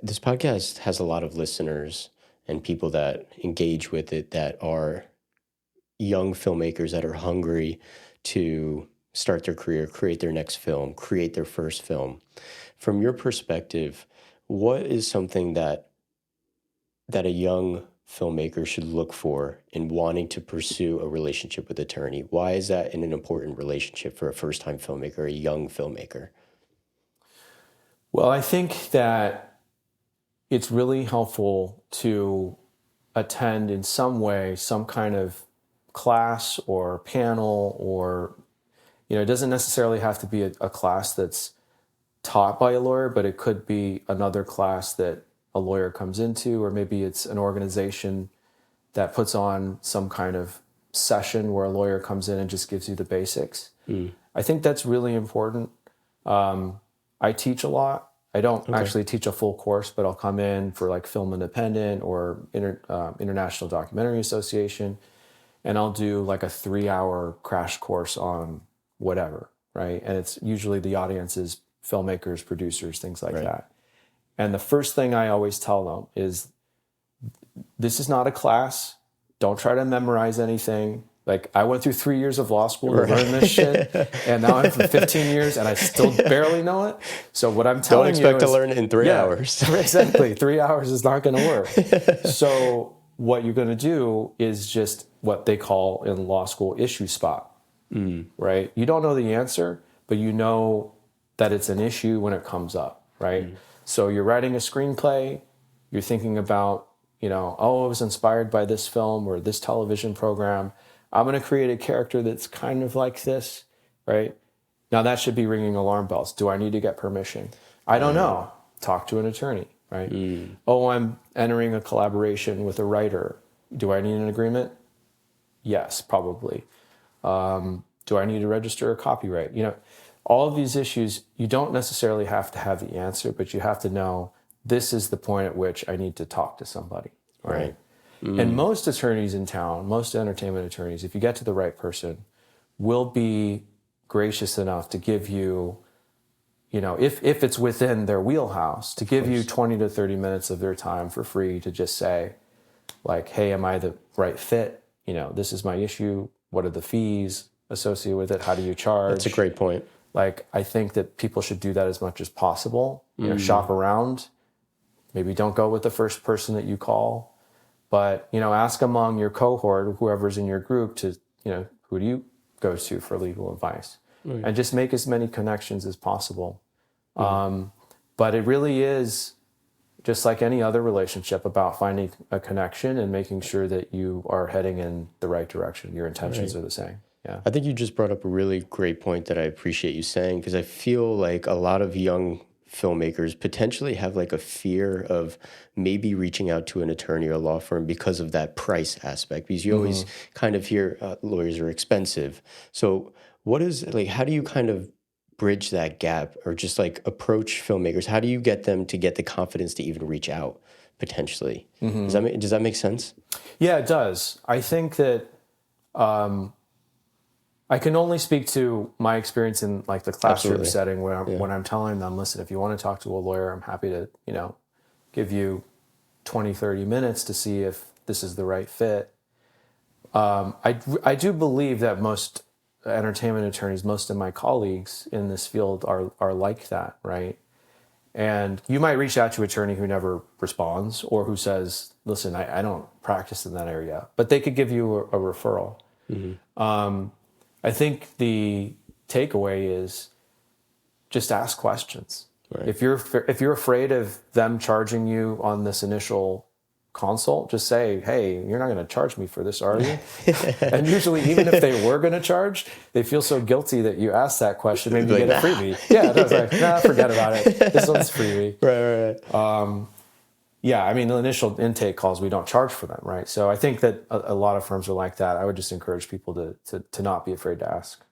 This podcast has a lot of listeners and people that engage with it that are young filmmakers that are hungry to start their career, create their next film, create their first film. From your perspective, what is something that a young filmmaker should look for in wanting to pursue a relationship with attorney? Why is that an important relationship for a first-time filmmaker, a young filmmaker? Well, I think that it's really helpful to attend in some way some kind of class or panel, or it doesn't necessarily have to be a class that's taught by a lawyer, but it could be another class that a lawyer comes into, or maybe it's an organization that puts on some kind of session where a lawyer comes in and just gives you the basics. I think that's really important. I teach a lot. I don't actually teach a full course, but I'll come in for like Film Independent or International Documentary Association, and I'll do like a 3-hour crash course on whatever, right? And it's usually the audience is filmmakers, producers, things like that. And the first thing I always tell them is, this is not a class. Don't try to memorize anything. Like, I went through 3 years of law school to learn this shit, and now I'm for 15 years and I still barely know it. So what I'm telling you is... Don't expect to learn it in 3 hours. Exactly. 3 hours is not going to work. So what you're going to do is just what they call in law school issue spot, right? You don't know the answer, but you know that it's an issue when it comes up, right? So you're writing a screenplay, you're thinking about, oh, I was inspired by this film or this television program. I'm going to create a character that's kind of like this, right? Now that should be ringing alarm bells. Do I need to get permission? I don't know. Talk to an attorney, right? Oh, I'm entering a collaboration with a writer. Do I need an agreement? Yes, probably. Do I need to register a copyright? All of these issues, you don't necessarily have to have the answer, but you have to know this is the point at which I need to talk to somebody, right? And most attorneys in town, most entertainment attorneys, if you get to the right person, will be gracious enough to give you, if it's within their wheelhouse, to give you 20 to 30 minutes of their time for free to just say, like, hey, am I the right fit? This is my issue. What are the fees associated with it? How do you charge? That's a great point. Like, I think that people should do that as much as possible. Shop around. Maybe don't go with the first person that you call. But, ask among your cohort, whoever's in your group, to, who do you go to for legal advice? And just make as many connections as possible. But it really is, just like any other relationship, about finding a connection and making sure that you are heading in the right direction. Your intentions are the same. Yeah. I think you just brought up a really great point that I appreciate you saying, because I feel like a lot of young filmmakers potentially have like a fear of maybe reaching out to an attorney or law firm because of that price aspect, because you always kind of hear lawyers are expensive. So how do you kind of bridge that gap, or just like approach filmmakers? How do you get them to get the confidence to even reach out potentially? Does that make sense? Yeah, it does. I think that I can only speak to my experience in like the classroom setting when I'm telling them, listen, if you want to talk to a lawyer, I'm happy to, give you 20, 30 minutes to see if this is the right fit. I do believe that most entertainment attorneys, most of my colleagues in this field are like that, right? And you might reach out to an attorney who never responds, or who says, listen, I don't practice in that area, but they could give you a referral. I think the takeaway is just ask questions. Right. If you're afraid of them charging you on this initial consult, just say, hey, you're not going to charge me for this, are you? And usually, even if they were going to charge, they feel so guilty that you asked that question. Maybe you get a freebie. Yeah, I was like, forget about it. This one's freebie. Right. Yeah, I mean, the initial intake calls, we don't charge for them, right? So I think that a lot of firms are like that. I would just encourage people to not be afraid to ask.